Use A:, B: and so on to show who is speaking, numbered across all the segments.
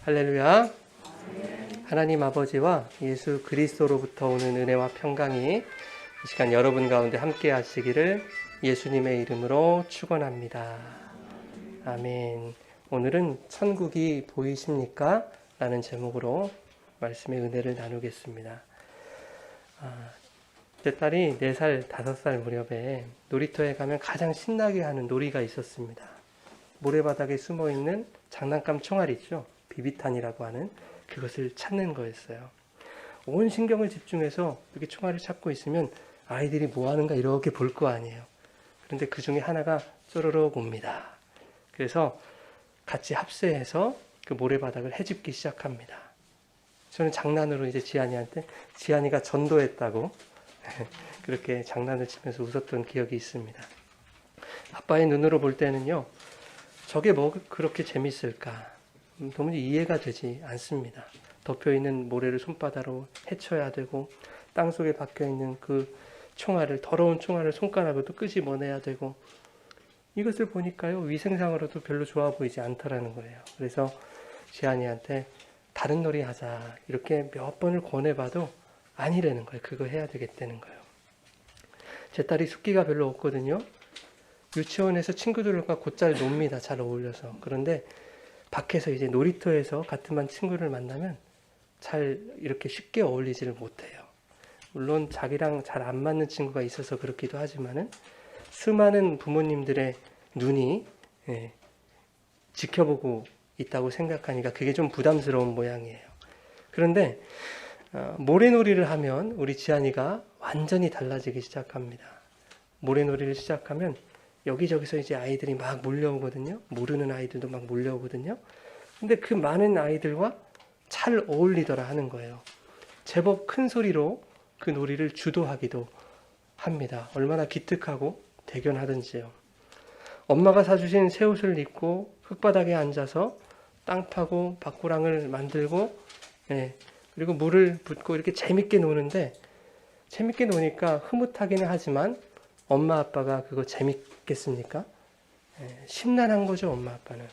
A: 할렐루야. 하나님 아버지와 예수 그리스도로부터 오는 은혜와 평강이 이 시간 여러분 가운데 함께 하시기를 예수님의 이름으로 축원합니다. 아멘. 오늘은 천국이 보이십니까? 라는 제목으로 말씀의 은혜를 나누겠습니다. 제 딸이 4살, 5살 무렵에 놀이터에 가면 가장 신나게 하는 놀이가 있었습니다. 모래바닥에 숨어있는 장난감 총알 있죠? 비비탄이라고 하는 그것을 찾는 거였어요. 온 신경을 집중해서 이렇게 총알을 찾고 있으면 아이들이 뭐 하는가 이렇게 볼 거 아니에요. 그런데 그 중에 하나가 쪼르륵 옵니다. 그래서 같이 합세해서 그 모래바닥을 헤집기 시작합니다. 저는 장난으로 이제 지안이한테 지안이가 전도했다고 그렇게 장난을 치면서 웃었던 기억이 있습니다. 아빠의 눈으로 볼 때는요, 저게 뭐 그렇게 재밌을까? 도무지 이해가 되지 않습니다. 덮여있는 모래를 손바닥으로 헤쳐야 되고 땅속에 박혀있는 그 총알을, 더러운 총알을 손가락으로도 끄집어내야 되고, 이것을 보니까요 위생상으로도 별로 좋아 보이지 않더라는 거예요. 그래서 지안이한테 다른 놀이 하자 이렇게 몇 번을 권해봐도 아니라는 거예요. 그거 해야 되겠다는 거예요. 제 딸이 숫기가 별로 없거든요. 유치원에서 친구들과 곧잘 놉니다. 잘 어울려서. 그런데 밖에서 이제 놀이터에서 같은 반 친구를 만나면 잘 이렇게 쉽게 어울리지를 못해요. 물론 자기랑 잘 안 맞는 친구가 있어서 그렇기도 하지만은 수많은 부모님들의 눈이 지켜보고 있다고 생각하니까 그게 좀 부담스러운 모양이에요. 그런데 모래놀이를 하면 우리 지안이가 완전히 달라지기 시작합니다. 모래놀이를 시작하면 여기저기서 이제 아이들이 막 몰려오거든요. 모르는 아이들도 막 몰려오거든요. 근데 그 많은 아이들과 잘 어울리더라 하는 거예요. 제법 큰 소리로 그 놀이를 주도하기도 합니다. 얼마나 기특하고 대견하든지요. 엄마가 사주신 새 옷을 입고 흙바닥에 앉아서 땅 파고 밭고랑을 만들고 그리고 물을 붓고 이렇게 재밌게 노는데, 재밌게 노니까 흐뭇하기는 하지만 엄마 아빠가 그거 재밌겠습니까? 심란한 거죠. 엄마 아빠는.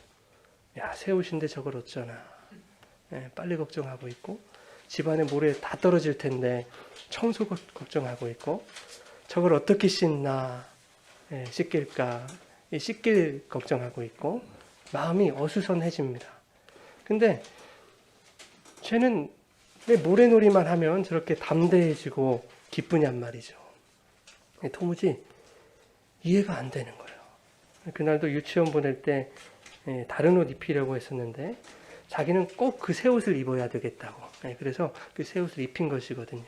A: 야, 새 옷인데 저걸 어쩌나. 빨리 걱정하고 있고, 집안에 모래 다 떨어질 텐데 청소 걱정하고 있고, 저걸 어떻게 씻나, 씻길까, 씻길 걱정하고 있고, 마음이 어수선해집니다. 근데 쟤는 왜 모래놀이만 하면 저렇게 담대해지고 기쁘냔 말이죠. 도무지 이해가 안 되는 거예요. 그날도 유치원 보낼 때 다른 옷 입히려고 했었는데 자기는 꼭 그 새 옷을 입어야 되겠다고. 그래서 그 새 옷을 입힌 것이거든요.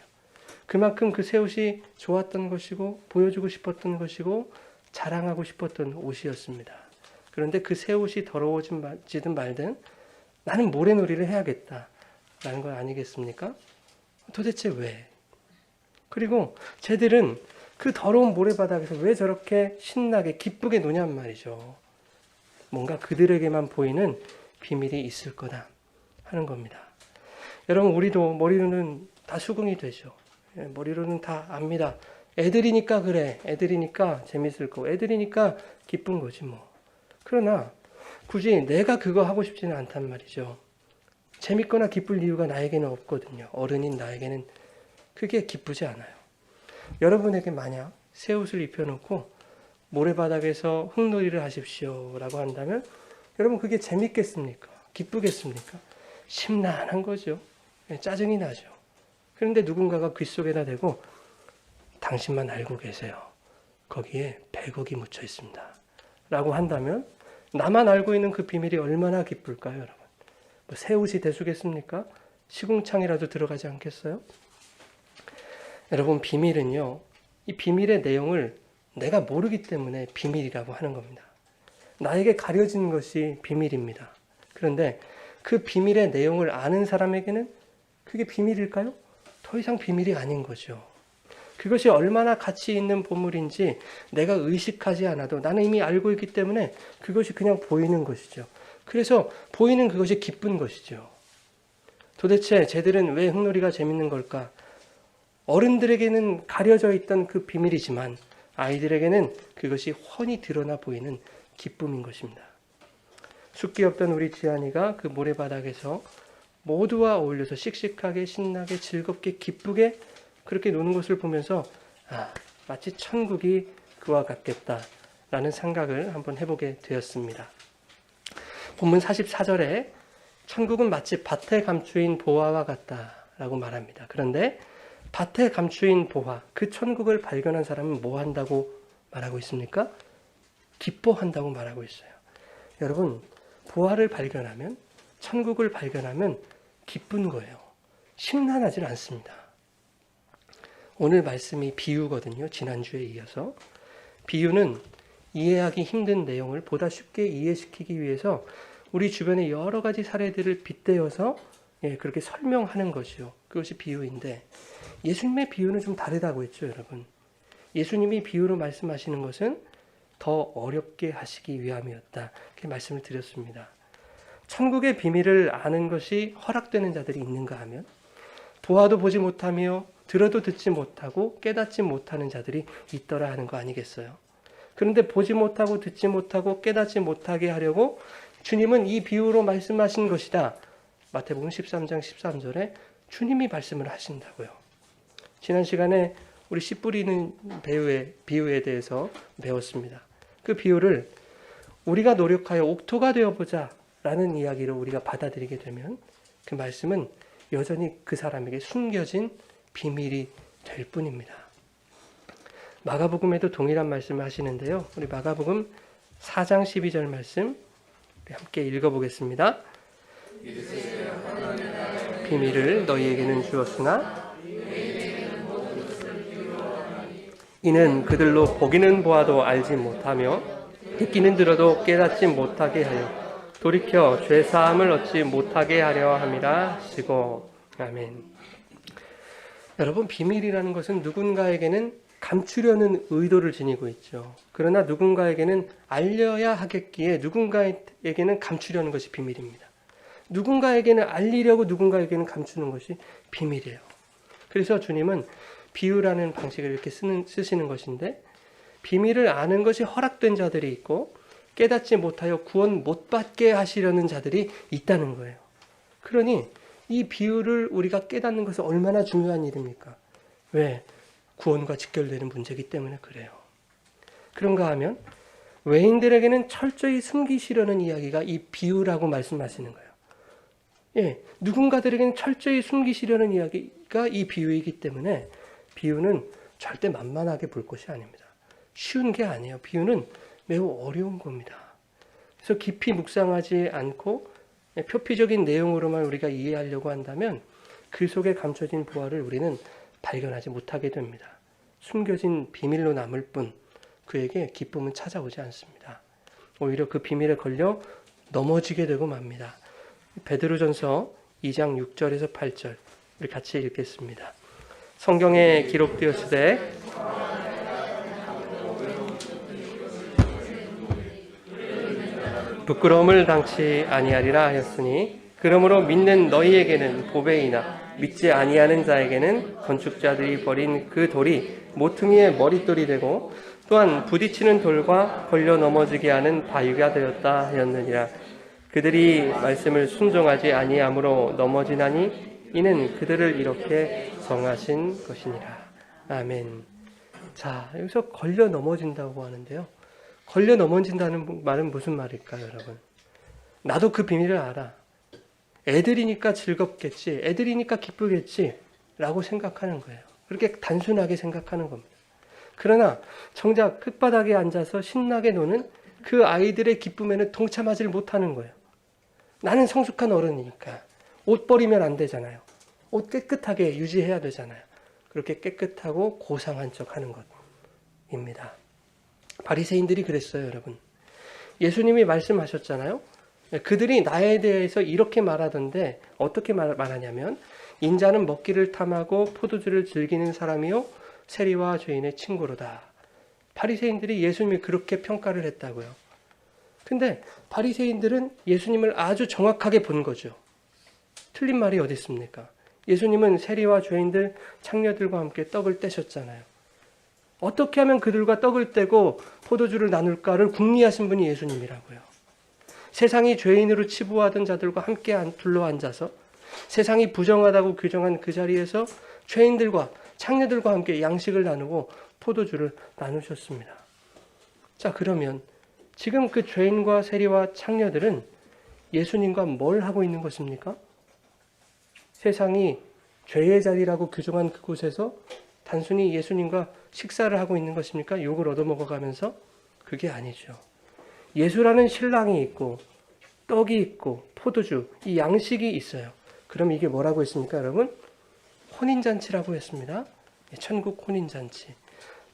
A: 그만큼 그 새 옷이 좋았던 것이고 보여주고 싶었던 것이고 자랑하고 싶었던 옷이었습니다. 그런데 그 새 옷이 더러워지든 말든 나는 모래놀이를 해야겠다라는 거 아니겠습니까? 도대체 왜? 그리고 쟤들은 그 더러운 모래바닥에서 왜 저렇게 신나게 기쁘게 노냔 말이죠. 뭔가 그들에게만 보이는 비밀이 있을 거다 하는 겁니다. 여러분, 우리도 머리로는 다 수긍이 되죠. 머리로는 다 압니다. 애들이니까 그래. 애들이니까 재밌을 거고 애들이니까 기쁜 거지 뭐. 그러나 굳이 내가 그거 하고 싶지는 않단 말이죠. 재밌거나 기쁠 이유가 나에게는 없거든요. 어른인 나에게는 그게 기쁘지 않아요. 여러분에게 만약 새 옷을 입혀놓고 모래바닥에서 흙놀이를 하십시오 라고 한다면 여러분 그게 재밌겠습니까? 기쁘겠습니까? 심란한 거죠. 짜증이 나죠. 그런데 누군가가 귓속에다 대고 당신만 알고 계세요. 거기에 100억이 묻혀 있습니다. 라고 한다면 나만 알고 있는 그 비밀이 얼마나 기쁠까요, 여러분? 뭐 새 옷이 대수겠습니까? 시궁창이라도 들어가지 않겠어요? 여러분, 비밀은요, 이 비밀의 내용을 내가 모르기 때문에 비밀이라고 하는 겁니다. 나에게 가려진 것이 비밀입니다. 그런데 그 비밀의 내용을 아는 사람에게는 그게 비밀일까요? 더 이상 비밀이 아닌 거죠. 그것이 얼마나 가치 있는 보물인지 내가 의식하지 않아도 나는 이미 알고 있기 때문에 그것이 그냥 보이는 것이죠. 그래서 보이는 그것이 기쁜 것이죠. 도대체 쟤들은 왜 흙놀이가 재밌는 걸까? 어른들에게는 가려져 있던 그 비밀이지만 아이들에게는 그것이 훤히 드러나 보이는 기쁨인 것입니다. 숫기 없던 우리 지안이가 그 모래바닥에서 모두와 어울려서 씩씩하게 신나게 즐겁게 기쁘게 그렇게 노는 것을 보면서 마치 천국이 그와 같겠다라는 생각을 한번 해보게 되었습니다. 본문 44절에 천국은 마치 밭에 감추인 보화와 같다라고 말합니다. 그런데 밭에 감추인 보화, 그 천국을 발견한 사람은 뭐 한다고 말하고 있습니까? 기뻐한다고 말하고 있어요. 여러분, 보화를 발견하면, 천국을 발견하면 기쁜 거예요. 심란하진 않습니다. 오늘 말씀이 비유거든요. 지난주에 이어서. 비유는 이해하기 힘든 내용을 보다 쉽게 이해시키기 위해서 우리 주변의 여러 가지 사례들을 빗대어서 그렇게 설명하는 것이요. 그것이 비유인데, 예수님의 비유는 좀 다르다고 했죠, 여러분. 예수님이 비유로 말씀하시는 것은 더 어렵게 하시기 위함이었다. 이렇게 말씀을 드렸습니다. 천국의 비밀을 아는 것이 허락되는 자들이 있는가 하면, 보아도 보지 못하며 들어도 듣지 못하고 깨닫지 못하는 자들이 있더라 하는 거 아니겠어요? 그런데 보지 못하고 듣지 못하고 깨닫지 못하게 하려고 주님은 이 비유로 말씀하신 것이다. 마태복음 13장 13절에 주님이 말씀을 하신다고요. 지난 시간에 우리 씨 뿌리는 비유에 대해서 배웠습니다. 그 비유를 우리가 노력하여 옥토가 되어보자 라는 이야기로 우리가 받아들이게 되면 그 말씀은 여전히 그 사람에게 숨겨진 비밀이 될 뿐입니다. 마가복음에도 동일한 말씀을 하시는데요. 우리 마가복음 4장 12절 말씀 함께 읽어보겠습니다. 비밀을 너희에게는 주었으나 이는 그들로 보기는 보아도 알지 못하며 듣기는 들어도 깨닫지 못하게 하여 돌이켜 죄사함을 얻지 못하게 하려 함이라 하시고. 아멘. 여러분, 비밀이라는 것은 누군가에게는 감추려는 의도를 지니고 있죠. 그러나 누군가에게는 알려야 하겠기에 누군가에게는 감추려는 것이 비밀입니다. 누군가에게는 알리려고 누군가에게는 감추는 것이 비밀이에요. 그래서 주님은 비유라는 방식을 이렇게 쓰시는 것인데, 비밀을 아는 것이 허락된 자들이 있고 깨닫지 못하여 구원 못 받게 하시려는 자들이 있다는 거예요. 그러니 이 비유를 우리가 깨닫는 것은 얼마나 중요한 일입니까? 왜? 구원과 직결되는 문제이기 때문에 그래요. 그런가 하면 외인들에게는 철저히 숨기시려는 이야기가 이 비유라고 말씀하시는 거예요. 누군가들에게는 철저히 숨기시려는 이야기가 이 비유이기 때문에 비유는 절대 만만하게 볼 것이 아닙니다. 쉬운 게 아니에요. 비유는 매우 어려운 겁니다. 그래서 깊이 묵상하지 않고 표피적인 내용으로만 우리가 이해하려고 한다면 그 속에 감춰진 보화를 우리는 발견하지 못하게 됩니다. 숨겨진 비밀로 남을 뿐 그에게 기쁨은 찾아오지 않습니다. 오히려 그 비밀에 걸려 넘어지게 되고 맙니다. 베드로전서 2장 6절에서 8절 우리 같이 읽겠습니다. 성경에 기록되었으되 부끄러움을 당치 아니하리라 하였으니 그러므로 믿는 너희에게는 보배이나 믿지 아니하는 자에게는 건축자들이 버린 그 돌이 모퉁이의 머릿돌이 되고 또한 부딪히는 돌과 걸려 넘어지게 하는 바위가 되었다 하였느니라. 그들이 말씀을 순종하지 아니함으로 넘어지나니 이는 그들을 이렇게 정하신 것이니라. 아멘. 자, 여기서 걸려 넘어진다고 하는데요. 걸려 넘어진다는 말은 무슨 말일까요, 여러분? 나도 그 비밀을 알아. 애들이니까 즐겁겠지, 애들이니까 기쁘겠지 라고 생각하는 거예요. 그렇게 단순하게 생각하는 겁니다. 그러나 정작 흙바닥에 앉아서 신나게 노는 그 아이들의 기쁨에는 동참하지 못하는 거예요. 나는 성숙한 어른이니까 옷 버리면 안 되잖아요. 옷 깨끗하게 유지해야 되잖아요. 그렇게 깨끗하고 고상한 척하는 것입니다. 바리새인들이 그랬어요, 여러분. 예수님이 말씀하셨잖아요. 그들이 나에 대해서 이렇게 말하던데 어떻게 말하냐면 인자는 먹기를 탐하고 포도주를 즐기는 사람이요 세리와 죄인의 친구로다. 바리새인들이 예수님이 그렇게 평가를 했다고요. 근데 바리새인들은 예수님을 아주 정확하게 본 거죠. 틀린 말이 어디 있습니까? 예수님은 세리와 죄인들, 창녀들과 함께 떡을 떼셨잖아요. 어떻게 하면 그들과 떡을 떼고 포도주를 나눌까를 궁리하신 분이 예수님이라고요. 세상이 죄인으로 치부하던 자들과 함께 둘러앉아서 세상이 부정하다고 규정한 그 자리에서 죄인들과 창녀들과 함께 양식을 나누고 포도주를 나누셨습니다. 자, 그러면 지금 그 죄인과 세리와 창녀들은 예수님과 뭘 하고 있는 것입니까? 세상이 죄의 자리라고 규정한 그곳에서 단순히 예수님과 식사를 하고 있는 것입니까? 욕을 얻어먹어가면서? 그게 아니죠. 예수라는 신랑이 있고 떡이 있고 포도주, 이 양식이 있어요. 그럼 이게 뭐라고 했습니까, 여러분? 혼인잔치라고 했습니다. 천국 혼인잔치.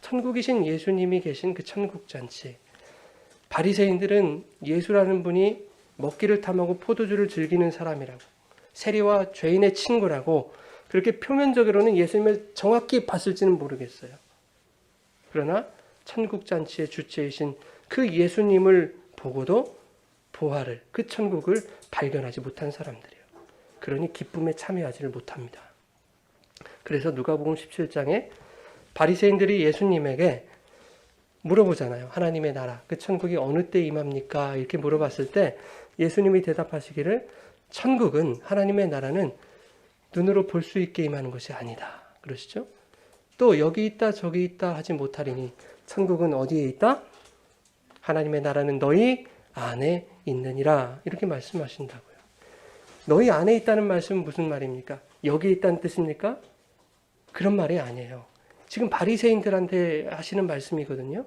A: 천국이신 예수님이 계신 그 천국잔치. 바리새인들은 예수라는 분이 먹기를 탐하고 포도주를 즐기는 사람이라고, 세리와 죄인의 친구라고 그렇게 표면적으로는 예수님을 정확히 봤을지는 모르겠어요. 그러나 천국잔치의 주체이신 그 예수님을 보고도 보화를, 그 천국을 발견하지 못한 사람들이에요. 그러니 기쁨에 참여하지를 못합니다. 그래서 누가복음 17장에 바리새인들이 예수님에게 물어보잖아요. 하나님의 나라, 그 천국이 어느 때 임합니까? 이렇게 물어봤을 때 예수님이 대답하시기를 천국은, 하나님의 나라는 눈으로 볼 수 있게 임하는 것이 아니다. 그러시죠? 또 여기 있다 저기 있다 하지 못하리니 천국은 어디에 있다? 하나님의 나라는 너희 안에 있느니라. 이렇게 말씀하신다고요. 너희 안에 있다는 말씀은 무슨 말입니까? 여기 있다는 뜻입니까? 그런 말이 아니에요. 지금 바리새인들한테 하시는 말씀이거든요.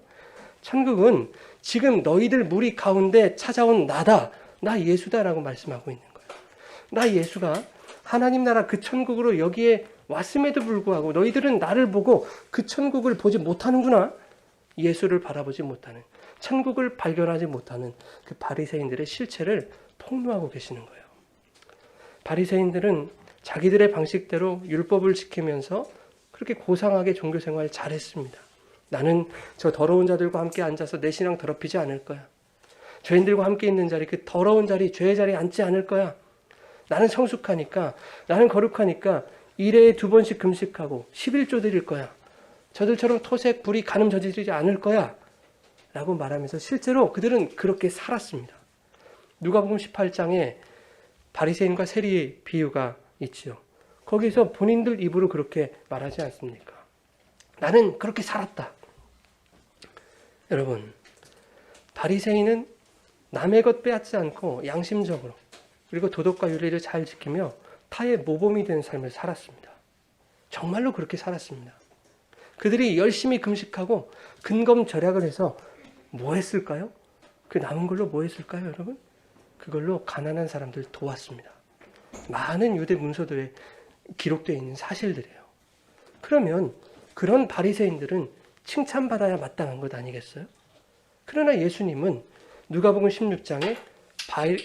A: 천국은 지금 너희들 무리 가운데 찾아온 나다. 나 예수다라고 말씀하고 있는 거예요. 나 예수가 하나님 나라 그 천국으로 여기에 왔음에도 불구하고 너희들은 나를 보고 그 천국을 보지 못하는구나. 예수를 바라보지 못하는, 천국을 발견하지 못하는 그 바리새인들의 실체를 폭로하고 계시는 거예요. 바리새인들은 자기들의 방식대로 율법을 지키면서 그렇게 고상하게 종교생활을 잘했습니다. 나는 저 더러운 자들과 함께 앉아서 내 신앙 더럽히지 않을 거야. 죄인들과 함께 있는 자리, 그 더러운 자리, 죄의 자리에 앉지 않을 거야. 나는 성숙하니까, 나는 거룩하니까 1회에 2번씩 금식하고 11조 드릴 거야. 저들처럼 토색, 불이, 간음 저지르지 않을 거야. 라고 말하면서 실제로 그들은 그렇게 살았습니다. 누가복음 18장에 바리새인과 세리의 비유가 있지요. 거기서 본인들 입으로 그렇게 말하지 않습니까? 나는 그렇게 살았다. 여러분, 바리새인은 남의 것 빼앗지 않고 양심적으로 그리고 도덕과 윤리를 잘 지키며 타의 모범이 된 삶을 살았습니다. 정말로 그렇게 살았습니다. 그들이 열심히 금식하고 근검절약을 해서 뭐 했을까요? 그 남은 걸로 뭐 했을까요, 여러분? 그걸로 가난한 사람들 도왔습니다. 많은 유대 문서들에 기록되어 있는 사실들이에요. 그러면 그런 바리새인들은 칭찬받아야 마땅한 것 아니겠어요? 그러나 예수님은 누가복음 16장에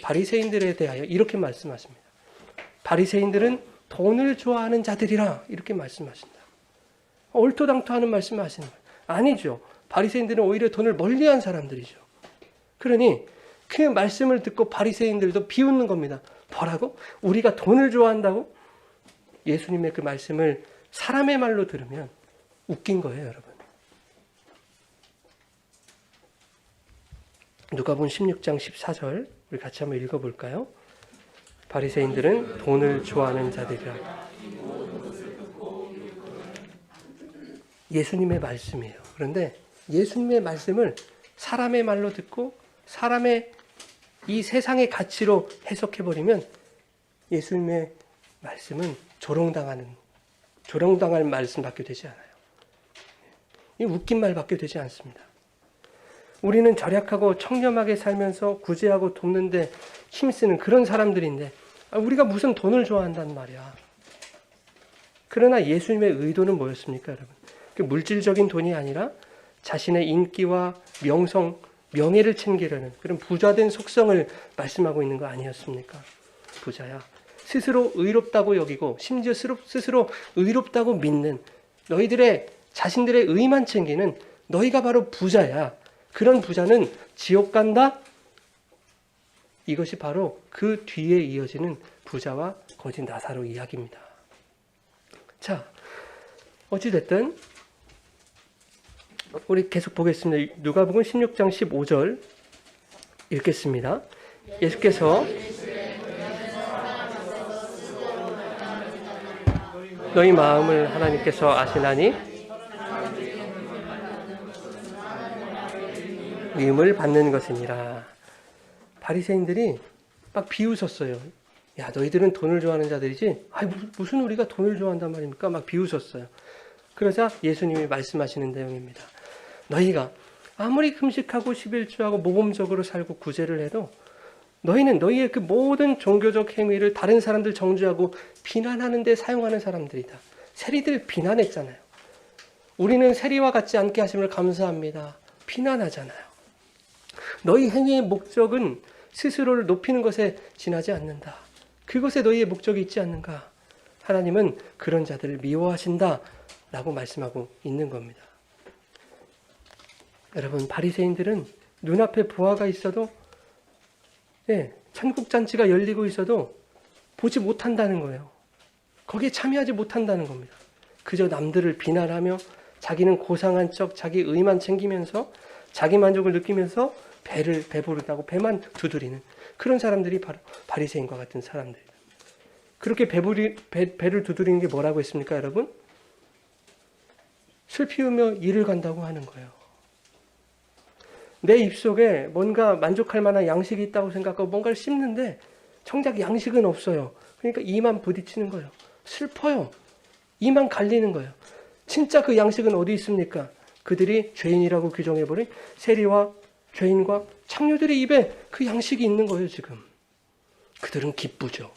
A: 바리새인들에 대하여 이렇게 말씀하십니다. 바리새인들은 돈을 좋아하는 자들이라 이렇게 말씀하신다. 얼토당토하는 말씀을 하시는 거예요. 아니죠. 바리새인들은 오히려 돈을 멀리한 사람들이죠. 그러니 그 말씀을 듣고 바리새인들도 비웃는 겁니다. 뭐라고? 우리가 돈을 좋아한다고? 예수님의 그 말씀을 사람의 말로 들으면 웃긴 거예요, 여러분. 누가복음 16장 14절 우리 같이 한번 읽어볼까요? 바리새인들은 돈을 좋아하는 자들이라. 예수님의 말씀이에요. 그런데 예수님의 말씀을 사람의 말로 듣고 사람의 이 세상의 가치로 해석해버리면 예수님의 말씀은 조롱당할 말씀밖에 되지 않아요. 이 웃긴 말밖에 되지 않습니다. 우리는 절약하고 청렴하게 살면서 구제하고 돕는데 힘쓰는 그런 사람들인데 우리가 무슨 돈을 좋아한단 말이야. 그러나 예수님의 의도는 뭐였습니까, 여러분? 그 물질적인 돈이 아니라 자신의 인기와 명성, 명예를 챙기려는 그런 부자된 속성을 말씀하고 있는 거 아니었습니까? 부자야. 스스로 의롭다고 여기고 심지어 스스로 의롭다고 믿는 너희들의 자신들의 의만 챙기는 너희가 바로 부자야. 그런 부자는 지옥 간다? 이것이 바로 그 뒤에 이어지는 부자와 거짓 나사로 이야기입니다. 자, 어찌됐든 우리 계속 보겠습니다. 누가복음 16장 15절 읽겠습니다. 예수께서 너희 마음을 하나님께서 아시나니 미움을 받는 것이니라. 바리새인들이 막 비웃었어요. 야, 너희들은 돈을 좋아하는 자들이지? 무슨 우리가 돈을 좋아한단 말입니까? 막 비웃었어요. 그러자 예수님이 말씀하시는 내용입니다. 너희가 아무리 금식하고 11조하고 모범적으로 살고 구제를 해도 너희는 너희의 그 모든 종교적 행위를 다른 사람들 정죄하고 비난하는 데 사용하는 사람들이다. 세리들 비난했잖아요. 우리는 세리와 같지 않게 하심을 감사합니다. 비난하잖아요. 너희 행위의 목적은 스스로를 높이는 것에 지나지 않는다. 그것에 너희의 목적이 있지 않는가? 하나님은 그런 자들을 미워하신다 라고 말씀하고 있는 겁니다. 여러분, 바리새인들은 눈앞에 부화가 있어도 천국잔치가 열리고 있어도 보지 못한다는 거예요. 거기에 참여하지 못한다는 겁니다. 그저 남들을 비난하며 자기는 고상한 척 자기 의만 챙기면서 자기 만족을 느끼면서 배부르다고 배만 두드리는 그런 사람들이 바로 바리새인과 같은 사람들입니다. 그렇게 배를 두드리는 게 뭐라고 했습니까, 여러분? 술 피우며 일을 간다고 하는 거예요. 내 입속에 뭔가 만족할 만한 양식이 있다고 생각하고 뭔가를 씹는데 정작 양식은 없어요. 그러니까 이만 부딪히는 거예요. 슬퍼요. 이만 갈리는 거예요. 진짜 그 양식은 어디 있습니까? 그들이 죄인이라고 규정해버린 세리와 죄인과 창녀들의 입에 그 양식이 있는 거예요, 지금. 그들은 기쁘죠.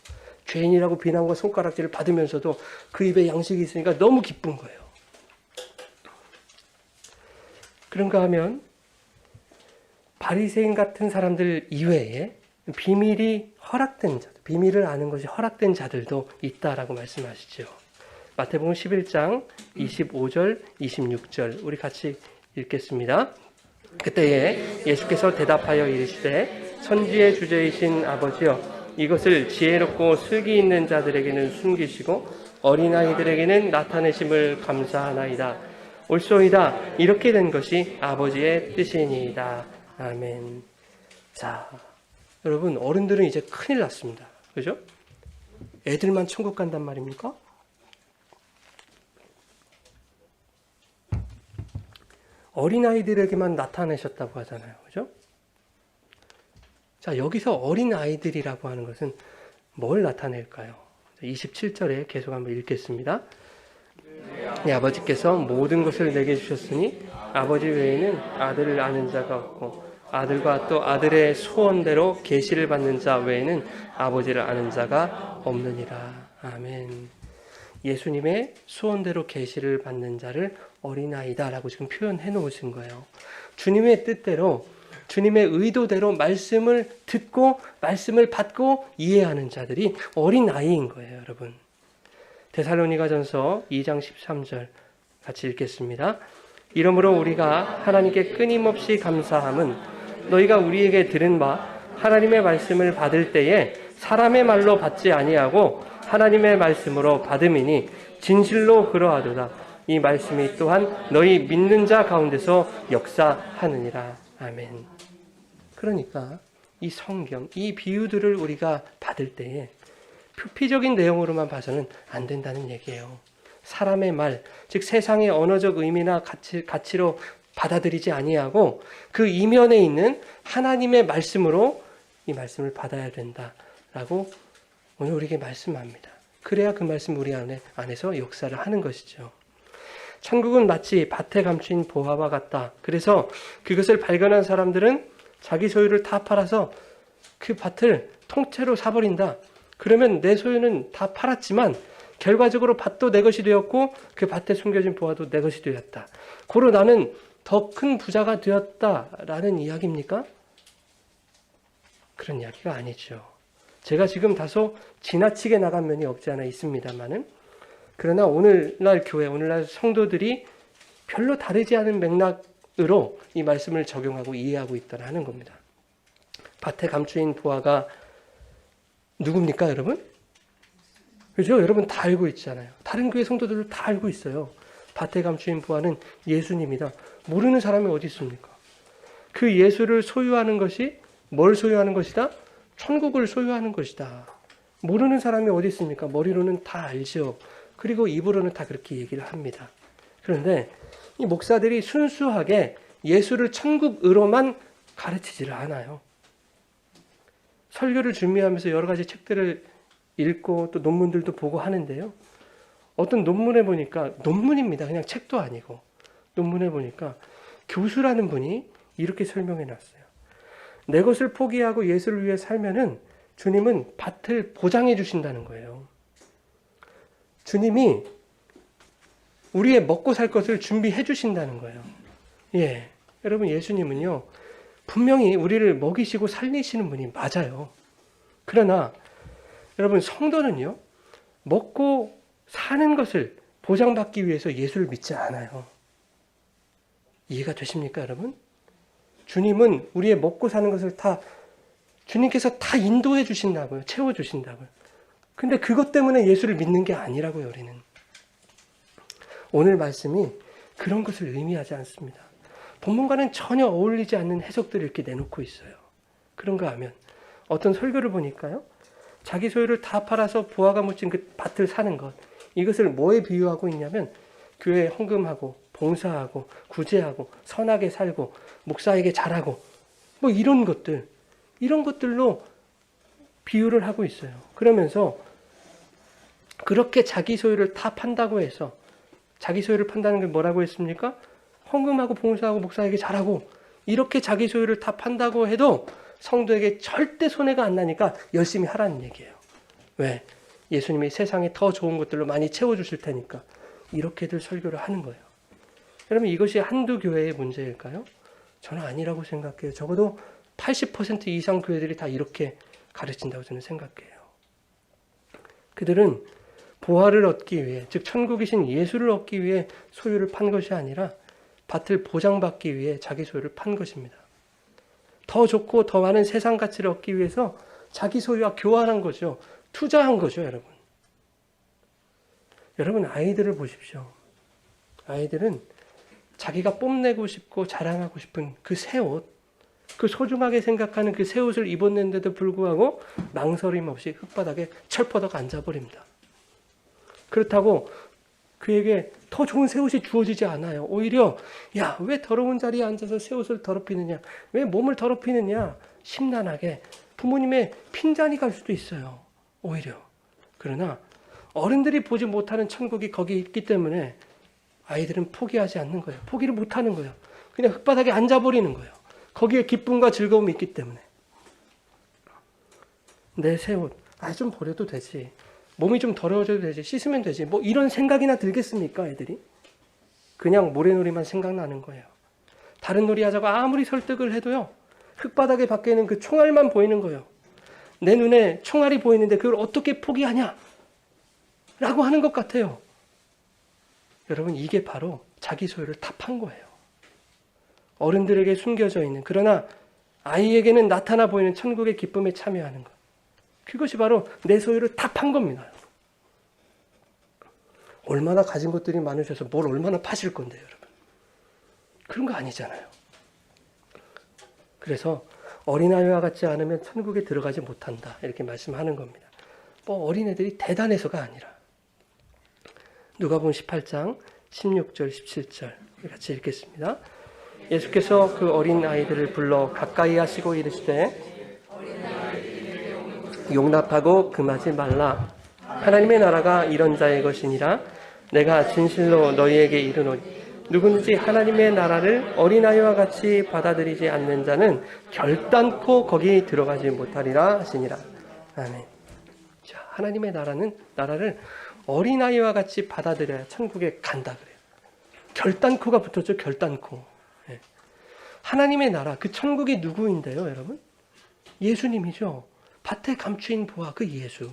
A: 죄인이라고 비난과 손가락질을 받으면서도 그 입에 양식이 있으니까 너무 기쁜 거예요. 그런가 하면 바리새인 같은 사람들 이외에 비밀이 허락된 자들, 비밀을 아는 것이 허락된 자들도 있다라고 말씀하시죠. 마태복음 11장 25절, 26절 우리 같이 읽겠습니다. 그때에 예수께서 대답하여 이르시되 선지의 주제이신 아버지여 이것을 지혜롭고 슬기 있는 자들에게는 숨기시고 어린아이들에게는 나타내심을 감사하나이다. 옳소이다. 이렇게 된 것이 아버지의 뜻이니이다. 아멘. 자, 여러분, 어른들은 이제 큰일 났습니다. 그죠? 애들만 천국 간단 말입니까? 어린아이들에게만 나타내셨다고 하잖아요. 그죠? 자, 여기서 어린아이들이라고 하는 것은 뭘 나타낼까요? 27절에 계속 한번 읽겠습니다. 네, 아버지께서 모든 것을 내게 주셨으니 아버지 외에는 아들을 아는 자가 없고 아들과 또 아들의 소원대로 계시를 받는 자 외에는 아버지를 아는 자가 없느니라. 아멘. 예수님의 소원대로 계시를 받는 자를 어린아이다라고 지금 표현해 놓으신 거예요. 주님의 뜻대로 주님의 의도대로 말씀을 듣고 말씀을 받고 이해하는 자들이 어린아이인 거예요, 여러분. 데살로니가전서 2장 13절 같이 읽겠습니다. 이러므로 우리가 하나님께 끊임없이 감사함은 너희가 우리에게 들은 바 하나님의 말씀을 받을 때에 사람의 말로 받지 아니하고 하나님의 말씀으로 받음이니 진실로 그러하도다. 이 말씀이 또한 너희 믿는 자 가운데서 역사하느니라. 아멘. 그러니까 이 성경, 이 비유들을 우리가 받을 때에 표피적인 내용으로만 봐서는 안 된다는 얘기예요. 사람의 말, 즉 세상의 언어적 의미나 가치로 받아들이지 아니하고 그 이면에 있는 하나님의 말씀으로 이 말씀을 받아야 된다라고 오늘 우리에게 말씀합니다. 그래야 그 말씀 우리 안에서 역사를 하는 것이죠. 천국은 마치 밭에 감춘 보화와 같다. 그래서 그것을 발견한 사람들은 자기 소유를 다 팔아서 그 밭을 통째로 사버린다. 그러면 내 소유는 다 팔았지만 결과적으로 밭도 내 것이 되었고 그 밭에 숨겨진 보화도 내 것이 되었다. 고로 나는 더 큰 부자가 되었다라는 이야기입니까? 그런 이야기가 아니죠. 제가 지금 다소 지나치게 나간 면이 없지 않아 있습니다만은 그러나 오늘날 교회, 오늘날 성도들이 별로 다르지 않은 맥락으로 이 말씀을 적용하고 이해하고 있다는 겁니다. 밭에 감추인 보화가 누굽니까, 여러분? 그죠? 여러분 다 알고 있잖아요. 다른 교회 성도들도 다 알고 있어요. 밭에 감추인 보화는 예수님이다. 모르는 사람이 어디 있습니까? 그 예수를 소유하는 것이 뭘 소유하는 것이다? 천국을 소유하는 것이다. 모르는 사람이 어디 있습니까? 머리로는 다 알죠. 그리고 입으로는 다 그렇게 얘기를 합니다. 그런데 이 목사들이 순수하게 예수를 천국으로만 가르치지를 않아요. 설교를 준비하면서 여러 가지 책들을 읽고 또 논문들도 보고 하는데요. 어떤 논문에 보니까, 논문입니다. 그냥 책도 아니고. 논문에 보니까 교수라는 분이 이렇게 설명해 놨어요. 내 것을 포기하고 예수를 위해 살면은 주님은 밭을 보장해 주신다는 거예요. 주님이 우리의 먹고 살 것을 준비해 주신다는 거예요. 예. 여러분, 예수님은요, 분명히 우리를 먹이시고 살리시는 분이 맞아요. 그러나, 여러분, 성도는요, 먹고 사는 것을 보장받기 위해서 예수를 믿지 않아요. 이해가 되십니까, 여러분? 주님은 우리의 먹고 사는 것을 주님께서 다 인도해 주신다고요. 채워 주신다고요. 근데 그것 때문에 예수를 믿는 게 아니라고요, 우리는. 오늘 말씀이 그런 것을 의미하지 않습니다. 본문과는 전혀 어울리지 않는 해석들을 이렇게 내놓고 있어요. 그런가 하면 어떤 설교를 보니까요, 자기 소유를 다 팔아서 부하가 묻힌 그 밭을 사는 것, 이것을 뭐에 비유하고 있냐면 교회에 헌금하고 봉사하고 구제하고 선하게 살고 목사에게 잘하고 뭐 이런 것들로 비유를 하고 있어요. 그러면서 그렇게 자기 소유를 다 판다고 해서, 자기 소유를 판다는 게 뭐라고 했습니까? 헌금하고 봉사하고 목사에게 잘하고 이렇게 자기 소유를 다 판다고 해도 성도에게 절대 손해가 안 나니까 열심히 하라는 얘기예요. 왜? 예수님이 세상에 더 좋은 것들로 많이 채워주실 테니까 이렇게들 설교를 하는 거예요. 여러분, 이것이 한두 교회의 문제일까요? 저는 아니라고 생각해요. 적어도 80% 이상 교회들이 다 이렇게 가르친다고 저는 생각해요. 그들은 보화를 얻기 위해, 즉 천국이신 예수를 얻기 위해 소유를 판 것이 아니라 밭을 보장받기 위해 자기 소유를 판 것입니다. 더 좋고 더 많은 세상 가치를 얻기 위해서 자기 소유와 교환한 거죠. 투자한 거죠, 여러분. 여러분, 아이들을 보십시오. 아이들은 자기가 뽐내고 싶고 자랑하고 싶은 그 새 옷, 그 소중하게 생각하는 그 새 옷을 입었는데도 불구하고 망설임 없이 흙바닥에 철퍼덕 앉아버립니다. 그렇다고 그에게 더 좋은 새 옷이 주어지지 않아요. 오히려 야, 왜 더러운 자리에 앉아서 새 옷을 더럽히느냐, 왜 몸을 더럽히느냐, 심란하게 부모님의 핀잔이 갈 수도 있어요. 오히려. 그러나 어른들이 보지 못하는 천국이 거기 있기 때문에 아이들은 포기하지 않는 거예요. 포기를 못하는 거예요. 그냥 흙바닥에 앉아버리는 거예요. 거기에 기쁨과 즐거움이 있기 때문에. 내 새 옷, 좀 버려도 되지. 몸이 좀 더러워져도 되지. 씻으면 되지. 뭐 이런 생각이나 들겠습니까, 애들이? 그냥 모래놀이만 생각나는 거예요. 다른 놀이 하자고 아무리 설득을 해도요, 흙바닥에 밖에는 그 총알만 보이는 거예요. 내 눈에 총알이 보이는데 그걸 어떻게 포기하냐? 라고 하는 것 같아요. 여러분, 이게 바로 자기 소유를 다 판 거예요. 어른들에게 숨겨져 있는, 그러나 아이에게는 나타나 보이는 천국의 기쁨에 참여하는 것. 그것이 바로 내 소유를 다 판 겁니다. 얼마나 가진 것들이 많으셔서 뭘 얼마나 파실 건데요, 여러분. 그런 거 아니잖아요. 그래서 어린아이와 같지 않으면 천국에 들어가지 못한다, 이렇게 말씀하는 겁니다. 뭐 어린애들이 대단해서가 아니라. 누가복음 18장 16절 17절 같이 읽겠습니다. 예수께서 그 어린아이들을 불러 가까이 하시고 이르시되 용납하고 금하지 말라. 하나님의 나라가 이런 자의 것이니라. 내가 진실로 너희에게 이르노니 누구든지 하나님의 나라를 어린아이와 같이 받아들이지 않는 자는 결단코 거기 들어가지 못하리라 하시니라. 아멘. 자, 하나님의 나라를 어린아이와 같이 받아들여야 천국에 간다 그래요. 결단코가 붙었죠. 결단코. 네. 하나님의 나라, 그 천국이 누구인데요, 여러분? 예수님이죠. 밭에 감추인 보화, 그 예수.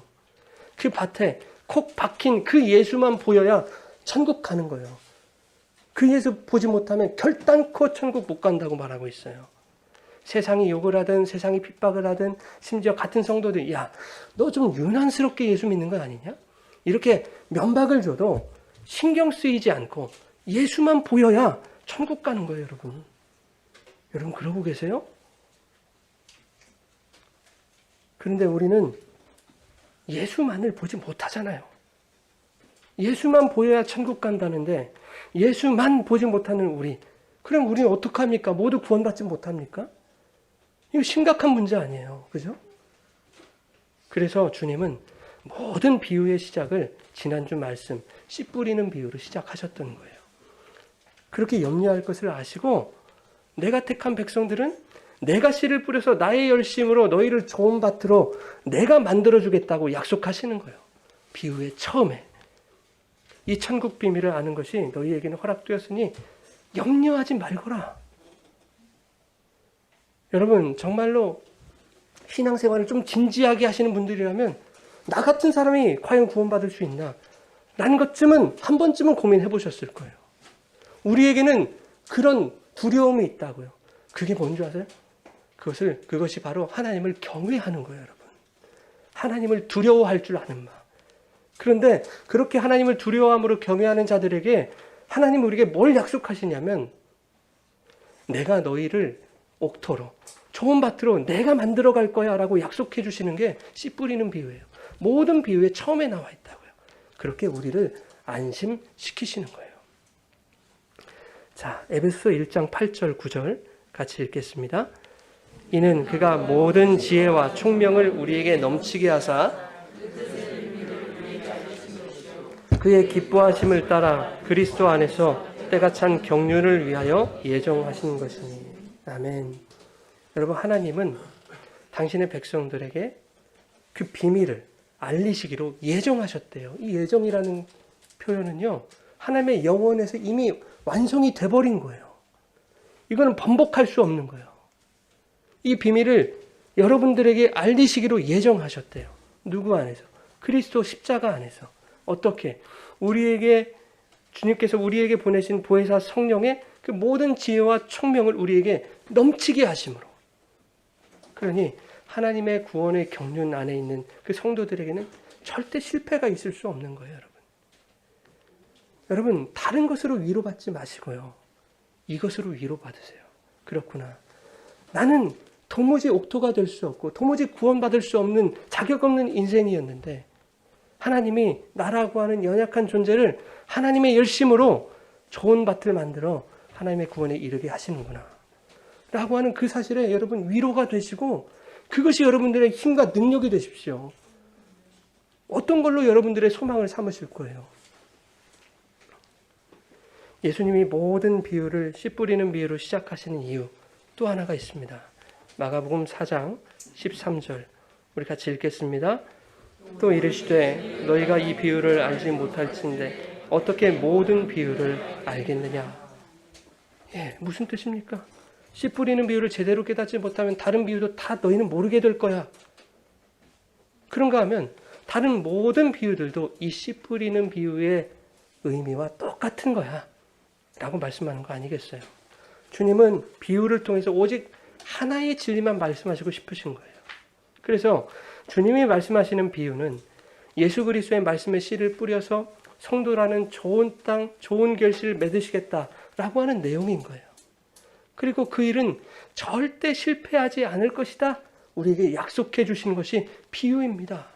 A: 그 밭에 콕 박힌 그 예수만 보여야 천국 가는 거예요. 그 예수 보지 못하면 결단코 천국 못 간다고 말하고 있어요. 세상이 욕을 하든 세상이 핍박을 하든 심지어 같은 성도들, 야, 너 좀 유난스럽게 예수 믿는 거 아니냐? 이렇게 면박을 줘도 신경 쓰이지 않고 예수만 보여야 천국 가는 거예요, 여러분. 여러분 그러고 계세요? 그런데 우리는 예수만을 보지 못하잖아요. 예수만 보여야 천국 간다는데 예수만 보지 못하는 우리, 그럼 우리는 어떡합니까? 모두 구원받지 못합니까? 이거 심각한 문제 아니에요. 그죠? 그래서 주님은 모든 비유의 시작을 지난주 말씀 씨 뿌리는 비유로 시작하셨던 거예요. 그렇게 염려할 것을 아시고 내가 택한 백성들은 내가 씨를 뿌려서 나의 열심으로 너희를 좋은 밭으로 내가 만들어주겠다고 약속하시는 거예요. 비유의 처음에. 이 천국 비밀을 아는 것이 너희에게는 허락되었으니 염려하지 말거라. 여러분 정말로 신앙생활을 좀 진지하게 하시는 분들이라면 나 같은 사람이 과연 구원받을 수 있나? 라는 것쯤은 한 번쯤은 고민해 보셨을 거예요. 우리에게는 그런 두려움이 있다고요. 그게 뭔지 아세요? 그것이 바로 하나님을 경외하는 거예요, 여러분. 하나님을 두려워할 줄 아는 마음. 그런데 그렇게 하나님을 두려워함으로 경외하는 자들에게 하나님은 우리에게 뭘 약속하시냐면 내가 너희를 옥토로 좋은 밭으로 내가 만들어 갈 거야 라고 약속해 주시는 게 씨 뿌리는 비유예요. 모든 비유에 처음에 나와 있다고요. 그렇게 우리를 안심시키시는 거예요. 자, 에베소서 1장 8절 9절 같이 읽겠습니다. 이는 그가 모든 지혜와 총명을 우리에게 넘치게 하사 그의 기뻐하심을 따라 그리스도 안에서 때가 찬 경륜을 위하여 예정하신 것이니. 아멘. 여러분, 하나님은 당신의 백성들에게 그 비밀을 알리시기로 예정하셨대요. 이 예정이라는 표현은요, 하나님의 영원에서 이미 완성이 돼버린 거예요. 이거는 번복할 수 없는 거예요. 이 비밀을 여러분들에게 알리시기로 예정하셨대요. 누구 안에서? 그리스도 십자가 안에서. 어떻게? 우리에게 주님께서 우리에게 보내신 보혜사 성령의 그 모든 지혜와 총명을 우리에게 넘치게 하심으로. 그러니 하나님의 구원의 경륜 안에 있는 그 성도들에게는 절대 실패가 있을 수 없는 거예요, 여러분. 여러분, 다른 것으로 위로받지 마시고요. 이것으로 위로받으세요. 그렇구나. 나는 도무지 옥토가 될 수 없고 도무지 구원받을 수 없는 자격 없는 인생이었는데 하나님이 나라고 하는 연약한 존재를 하나님의 열심으로 좋은 밭을 만들어 하나님의 구원에 이르게 하시는구나 라고 하는 그 사실에 여러분 위로가 되시고 그것이 여러분들의 힘과 능력이 되십시오. 어떤 걸로 여러분들의 소망을 삼으실 거예요? 예수님이 모든 비유를 씨 뿌리는 비유로 시작하시는 이유 또 하나가 있습니다. 마가복음 4장 13절 우리 같이 읽겠습니다. 또 이르시되 너희가 이 비유를 알지 못할진대 어떻게 모든 비유를 알겠느냐. 예, 무슨 뜻입니까? 씨 뿌리는 비유를 제대로 깨닫지 못하면 다른 비유도 다 너희는 모르게 될 거야. 그런가 하면 다른 모든 비유들도 이 씨 뿌리는 비유의 의미와 똑같은 거야 라고 말씀하는 거 아니겠어요? 주님은 비유를 통해서 오직 하나의 진리만 말씀하시고 싶으신 거예요. 그래서 주님이 말씀하시는 비유는 예수 그리스도의 말씀의 씨를 뿌려서 성도라는 좋은 땅, 좋은 결실을 맺으시겠다라고 하는 내용인 거예요. 그리고 그 일은 절대 실패하지 않을 것이다. 우리에게 약속해 주시는 것이 비유입니다.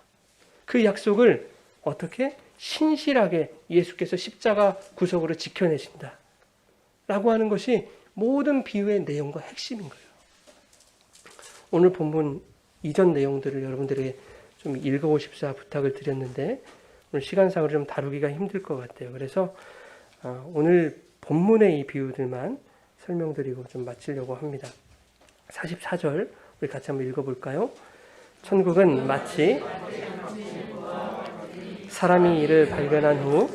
A: 그 약속을 어떻게? 신실하게 예수께서 십자가 구속으로 지켜내신다. 라고 하는 것이 모든 비유의 내용과 핵심인 거예요. 오늘 본문 이전 내용들을 여러분들에게 좀 읽어오십사 부탁을 드렸는데 오늘 시간상으로 좀 다루기가 힘들 것 같아요. 그래서 오늘 본문의 이 비유들만 설명드리고 좀 마치려고 합니다. 44절 우리 같이 한번 읽어볼까요? 천국은 마치 사람이 이를 발견한 후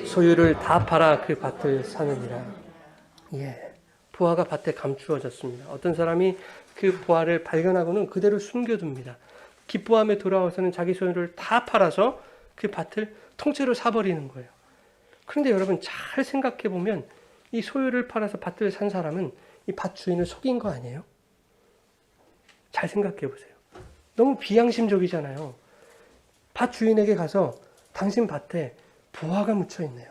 A: 소유를 다 팔아 그 밭을 사느니라. 예, 부화가 밭에 감추어졌습니다. 어떤 사람이 그 부화를 발견하고는 그대로 숨겨둡니다. 기뻐함에 돌아와서는 자기 소유를 다 팔아서 그 밭을 통째로 사버리는 거예요. 그런데 여러분 잘 생각해 보면 이 소유를 팔아서 밭을 산 사람은 이 밭 주인을 속인 거 아니에요? 잘 생각해 보세요. 너무 비양심적이잖아요. 밭 주인에게 가서 당신 밭에 부화가 묻혀 있네요.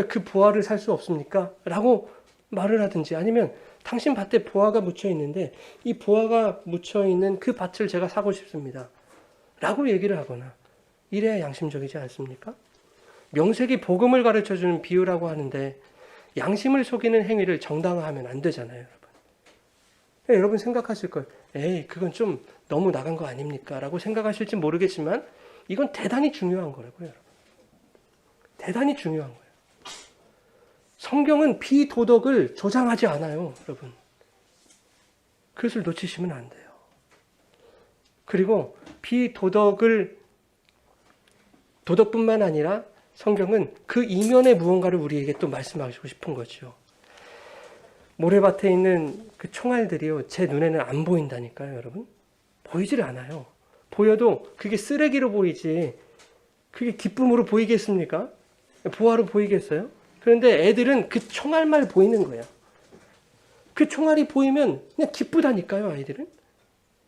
A: 그 부화를 살 수 없습니까? 라고 말을 하든지 아니면 당신 밭에 보화가 묻혀 있는데 이 보화가 묻혀 있는 그 밭을 제가 사고 싶습니다. 라고 얘기를 하거나 이래야 양심적이지 않습니까? 명색이 복음을 가르쳐주는 비유라고 하는데 양심을 속이는 행위를 정당화하면 안 되잖아요, 여러분. 여러분 생각하실 거예요. 에이, 그건 좀 너무 나간 거 아닙니까? 라고 생각하실지 모르겠지만 이건 대단히 중요한 거라고요, 여러분. 대단히 중요한 거예요. 성경은 비도덕을 조장하지 않아요, 여러분. 그것을 놓치시면 안 돼요. 그리고 도덕뿐만 아니라 성경은 그 이면의 무언가를 우리에게 또 말씀하시고 싶은 거죠. 모래밭에 있는 그 총알들이요, 제 눈에는 안 보인다니까요, 여러분. 보이질 않아요. 보여도 그게 쓰레기로 보이지, 그게 기쁨으로 보이겠습니까? 보화로 보이겠어요? 그런데 애들은 그 총알만 보이는 거예요. 그 총알이 보이면 그냥 기쁘다니까요, 아이들은.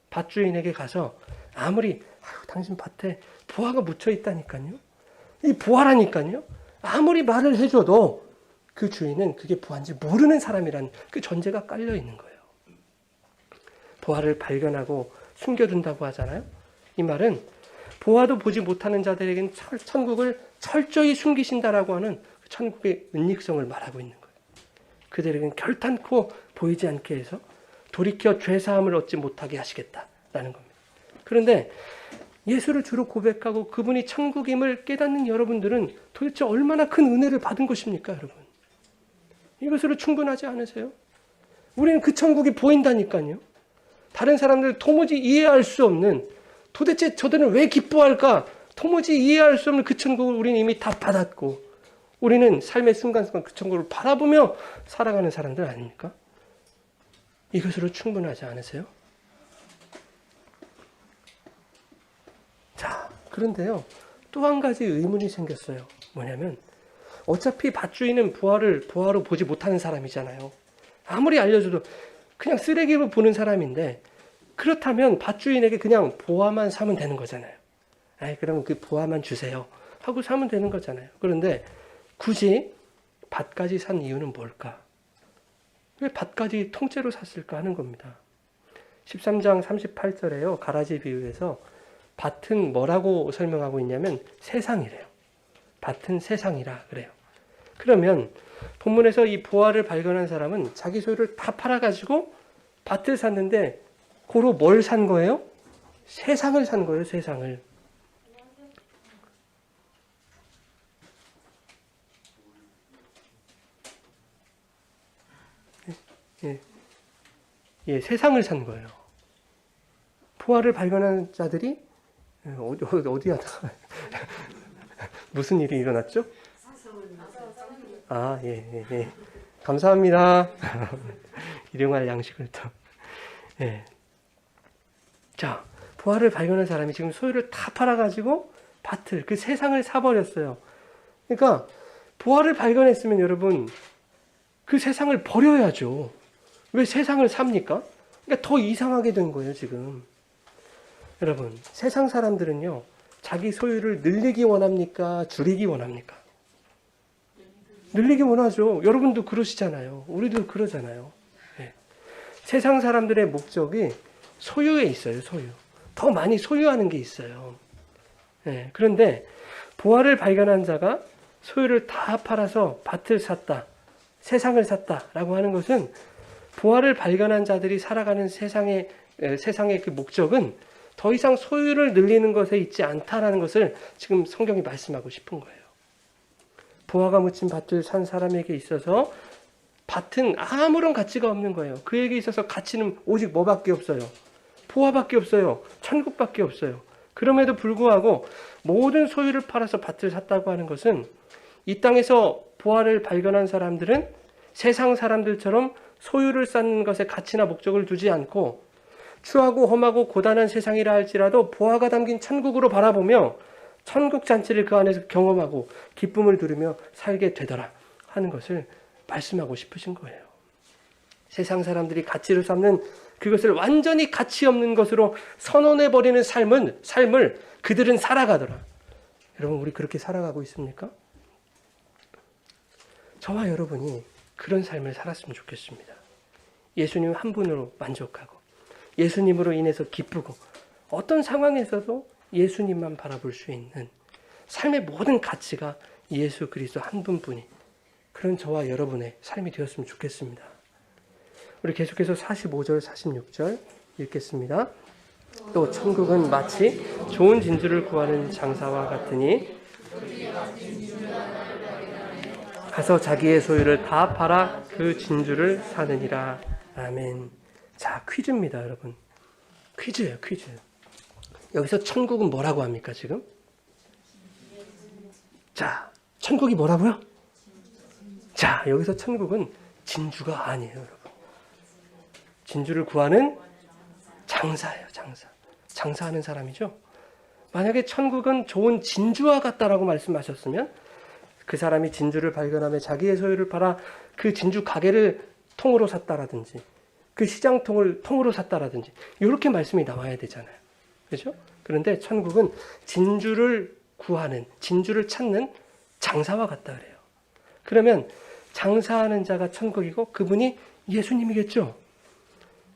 A: 밭주인에게 가서 아무리 당신 밭에 보화가 묻혀 있다니까요. 이 보화라니까요. 아무리 말을 해줘도 그 주인은 그게 보화인지 모르는 사람이란 그 전제가 깔려 있는 거예요. 보화를 발견하고 숨겨둔다고 하잖아요. 이 말은 보화도 보지 못하는 자들에게는 천국을 철저히 숨기신다라고 하는 천국의 은닉성을 말하고 있는 거예요. 그들에게는 결탄코 보이지 않게 해서 돌이켜 죄사함을 얻지 못하게 하시겠다라는 겁니다. 그런데 예수를 주로 고백하고 그분이 천국임을 깨닫는 여러분들은 도대체 얼마나 큰 은혜를 받은 것입니까, 여러분? 이것으로 충분하지 않으세요? 우리는 그 천국이 보인다니까요. 다른 사람들 도무지 이해할 수 없는, 도대체 저들은 왜 기뻐할까? 도무지 이해할 수 없는 그 천국을 우리는 이미 다 받았고, 우리는 삶의 순간순간 그 천국을 바라보며 살아가는 사람들 아닙니까? 이것으로 충분하지 않으세요? 자, 그런데요, 또 한 가지 의문이 생겼어요. 뭐냐면, 어차피 밭주인은 보화로 보지 못하는 사람이잖아요. 아무리 알려줘도 그냥 쓰레기로 보는 사람인데, 그렇다면 밭주인에게 그냥 보화만 사면 되는 거잖아요. 아이, 그러면 그 보화만 주세요 하고 사면 되는 거잖아요. 그런데 굳이 밭까지 산 이유는 뭘까? 왜 밭까지 통째로 샀을까 하는 겁니다. 13장 38절에요. 가라지 비유에서 밭은 뭐라고 설명하고 있냐면 세상이래요. 밭은 세상이라 그래요. 그러면 본문에서 이 보화를 발견한 사람은 자기 소유를 다 팔아가지고 밭을 샀는데 고로 뭘 산 거예요? 세상을 산 거예요. 세상을. 세상을 산 거예요. 보화를 발견한 자들이 어디야? 무슨 일이 일어났죠? 예. 감사합니다. 일용할 양식을 또. 예. 자, 보화를 발견한 사람이 지금 소유를 다 팔아가지고 밭을, 그 세상을 사버렸어요. 그러니까 보화를 발견했으면 여러분 그 세상을 버려야죠. 왜 세상을 삽니까? 그러니까 더 이상하게 된 거예요, 지금. 여러분, 세상 사람들은요, 자기 소유를 늘리기 원합니까? 줄이기 원합니까? 늘리기 원하죠. 여러분도 그러시잖아요. 우리도 그러잖아요. 네. 세상 사람들의 목적이 소유에 있어요, 소유. 더 많이 소유하는 게 있어요. 네. 그런데 보화를 발견한 자가 소유를 다 팔아서 밭을 샀다, 세상을 샀다라고 하는 것은 보화를 발견한 자들이 살아가는 세상의 그 목적은 더 이상 소유를 늘리는 것에 있지 않다라는 것을 지금 성경이 말씀하고 싶은 거예요. 보화가 묻힌 밭을 산 사람에게 있어서 밭은 아무런 가치가 없는 거예요. 그에게 있어서 가치는 오직 뭐밖에 없어요? 보화밖에 없어요. 천국밖에 없어요. 그럼에도 불구하고 모든 소유를 팔아서 밭을 샀다고 하는 것은 이 땅에서 보화를 발견한 사람들은 세상 사람들처럼 소유를 쌓는 것에 가치나 목적을 두지 않고 추하고 험하고 고단한 세상이라 할지라도 보화가 담긴 천국으로 바라보며 천국 잔치를 그 안에서 경험하고 기쁨을 누리며 살게 되더라 하는 것을 말씀하고 싶으신 거예요. 세상 사람들이 가치로 삼는 그것을 완전히 가치 없는 것으로 선언해버리는 삶을 그들은 살아가더라. 여러분, 우리 그렇게 살아가고 있습니까? 저와 여러분이 그런 삶을 살았으면 좋겠습니다. 예수님 한 분으로 만족하고 예수님으로 인해서 기쁘고 어떤 상황에서도 예수님만 바라볼 수 있는 삶의 모든 가치가 예수 그리스도 한 분뿐인 그런 저와 여러분의 삶이 되었으면 좋겠습니다. 우리 계속해서 45절, 46절 읽겠습니다. 또 천국은 마치 좋은 진주를 구하는 장사와 같으니 가서 자기의 소유를 다 팔아 그 진주를 사느니라. 아멘. 자, 퀴즈입니다, 여러분. 퀴즈예요, 퀴즈. 여기서 천국은 뭐라고 합니까, 지금? 자, 천국이 뭐라고요? 자, 여기서 천국은 진주가 아니에요, 여러분. 진주를 구하는 장사예요, 장사. 장사하는 사람이죠. 만약에 천국은 좋은 진주와 같다라고 말씀하셨으면 그 사람이 진주를 발견하며 자기의 소유를 팔아 그 진주 가게를 통으로 샀다라든지 그 시장통을 통으로 샀다라든지 이렇게 말씀이 나와야 되잖아요. 그렇죠? 그런데 천국은 진주를 구하는, 진주를 찾는 장사와 같다 그래요. 그러면 장사하는 자가 천국이고 그분이 예수님이겠죠.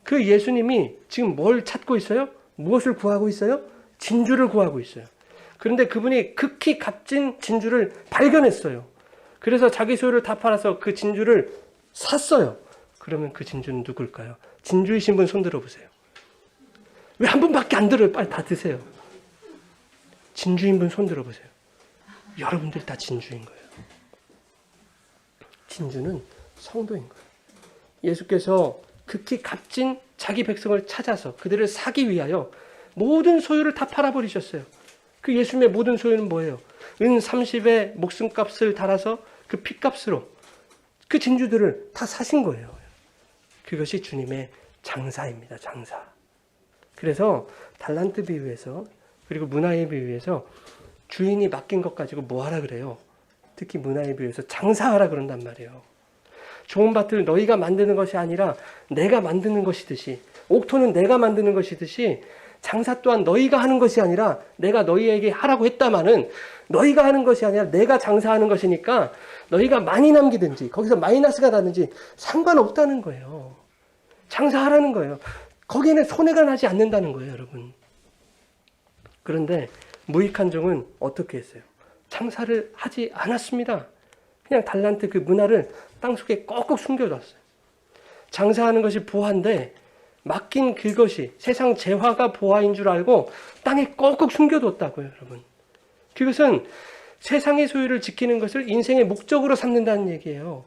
A: 그 예수님이 지금 뭘 찾고 있어요? 무엇을 구하고 있어요? 진주를 구하고 있어요. 그런데 그분이 극히 값진 진주를 발견했어요. 그래서 자기 소유를 다 팔아서 그 진주를 샀어요. 그러면 그 진주는 누굴까요? 진주이신 분 손 들어보세요. 왜 한 분밖에 안 들어요? 빨리 다 드세요. 진주인 분 손 들어보세요. 여러분들 다 진주인 거예요. 진주는 성도인 거예요. 예수께서 극히 값진 자기 백성을 찾아서 그들을 사기 위하여 모든 소유를 다 팔아버리셨어요. 그 예수님의 모든 소유는 뭐예요? 은 30의 목숨값을 달아서 그 핏값으로 그 진주들을 다 사신 거예요. 그것이 주님의 장사입니다. 장사. 그래서 달란트 비유에서 그리고 문화의 비유에서 주인이 맡긴 것 가지고 뭐 하라 그래요? 특히 문화의 비유에서 장사하라 그런단 말이에요. 좋은 밭을 너희가 만드는 것이 아니라 내가 만드는 것이듯이, 옥토는 내가 만드는 것이듯이 장사 또한 너희가 하는 것이 아니라 내가 너희에게 하라고 했다마는 너희가 하는 것이 아니라 내가 장사하는 것이니까 너희가 많이 남기든지 거기서 마이너스가 나든지 상관없다는 거예요. 장사하라는 거예요. 거기에는 손해가 나지 않는다는 거예요, 여러분. 그런데 무익한 종은 어떻게 했어요? 장사를 하지 않았습니다. 그냥 달란트 그 문화를 땅속에 꼭꼭 숨겨놨어요. 장사하는 것이 보화인데 맡긴 그것이 세상 재화가 보화인 줄 알고 땅에 꼭꼭 숨겨뒀다고요, 여러분. 그것은 세상의 소유를 지키는 것을 인생의 목적으로 삼는다는 얘기예요.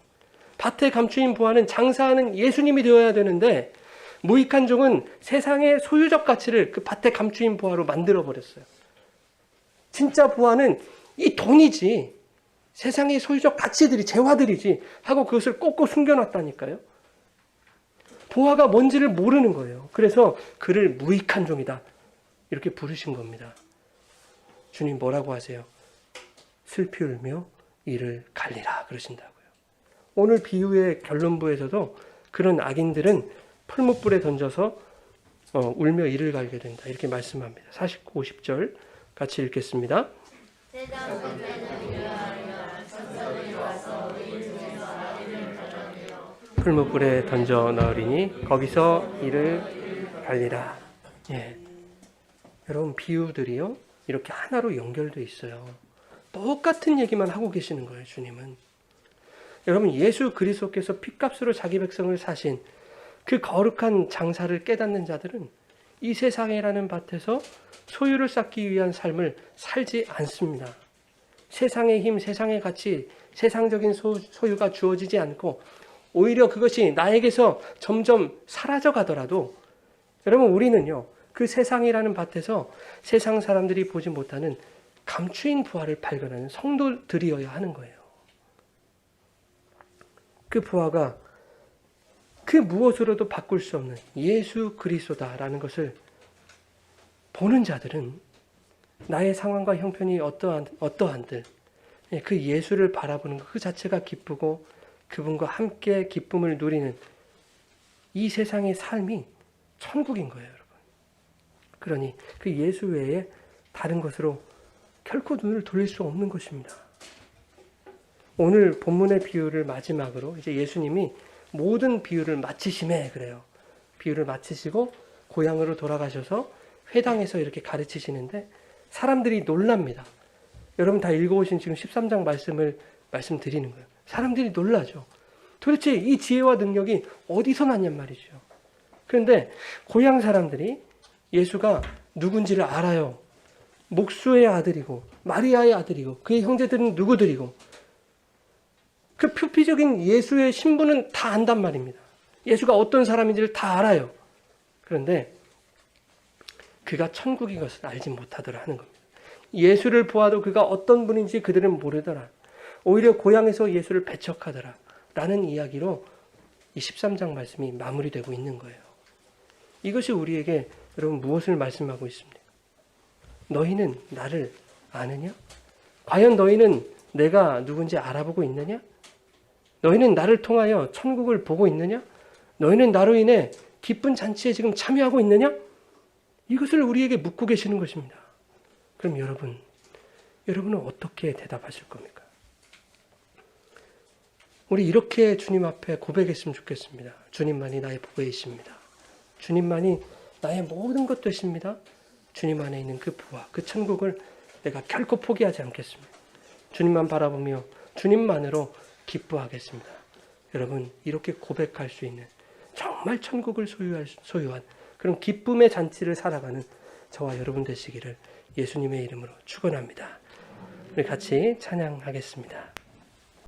A: 밭에 감추인 보화는 장사하는 예수님이 되어야 되는데 무익한 종은 세상의 소유적 가치를 그 밭에 감추인 보화로 만들어버렸어요. 진짜 보화는 이 돈이지 세상의 소유적 가치들이 재화들이지 하고 그것을 꼭꼭 숨겨놨다니까요. 보화가 뭔지를 모르는 거예요. 그래서 그를 무익한 종이다 이렇게 부르신 겁니다. 주님 뭐라고 하세요? 슬피 울며 이를 갈리라 그러신다고요. 오늘 비유의 결론부에서도 그런 악인들은 풀무불에 던져서 울며 이를 갈게 된다 이렇게 말씀합니다. 49, 50절 같이 읽겠습니다. 풀무불에 던져 넣으리니 거기서 이를 갈리라. 예. 여러분 비유들이요 이렇게 하나로 연결되어 있어요. 똑같은 얘기만 하고 계시는 거예요. 주님은. 여러분 예수 그리스도께서 핏값으로 자기 백성을 사신 그 거룩한 장사를 깨닫는 자들은 이 세상이라는 밭에서 소유를 쌓기 위한 삶을 살지 않습니다. 세상의 힘, 세상의 가치, 세상적인 소유가 주어지지 않고 오히려 그것이 나에게서 점점 사라져 가더라도 여러분 우리는요 그 세상이라는 밭에서 세상 사람들이 보지 못하는 감추인 부활을 발견하는 성도들이어야 하는 거예요. 그 부활가 그 무엇으로도 바꿀 수 없는 예수 그리스도다라는 것을 보는 자들은 나의 상황과 형편이 어떠한들 그 예수를 바라보는 것 그 자체가 기쁘고 그분과 함께 기쁨을 누리는 이 세상의 삶이 천국인 거예요, 여러분. 그러니 그 예수 외에 다른 것으로 결코 눈을 돌릴 수 없는 것입니다. 오늘 본문의 비유를 마지막으로 이제 예수님이 모든 비유를 마치심에 그래요. 비유를 마치시고 고향으로 돌아가셔서 회당에서 이렇게 가르치시는데 사람들이 놀랍니다. 여러분 다 읽어오신 지금 13장 말씀드리는 거예요. 사람들이 놀라죠. 도대체 이 지혜와 능력이 어디서 났냔 말이죠. 그런데 고향 사람들이 예수가 누군지를 알아요. 목수의 아들이고 마리아의 아들이고 그의 형제들은 누구들이고 그 표피적인 예수의 신분은 다 안단 말입니다. 예수가 어떤 사람인지를 다 알아요. 그런데 그가 천국인 것을 알지 못하더라 하는 겁니다. 예수를 보아도 그가 어떤 분인지 그들은 모르더라. 오히려 고향에서 예수를 배척하더라 라는 이야기로 이 13장 말씀이 마무리되고 있는 거예요. 이것이 우리에게 여러분 무엇을 말씀하고 있습니까? 너희는 나를 아느냐? 과연 너희는 내가 누군지 알아보고 있느냐? 너희는 나를 통하여 천국을 보고 있느냐? 너희는 나로 인해 기쁜 잔치에 지금 참여하고 있느냐? 이것을 우리에게 묻고 계시는 것입니다. 그럼 여러분은 어떻게 대답하실 겁니까? 우리 이렇게 주님 앞에 고백했으면 좋겠습니다. 주님만이 나의 보배이십니다. 주님만이 나의 모든 것 되십니다. 주님 안에 있는 그 부와 그 천국을 내가 결코 포기하지 않겠습니다. 주님만 바라보며 주님만으로 기뻐하겠습니다. 여러분 이렇게 고백할 수 있는 정말 천국을 소유한 그런 기쁨의 잔치를 살아가는 저와 여러분 되시기를 예수님의 이름으로 축원합니다. 우리 같이 찬양하겠습니다.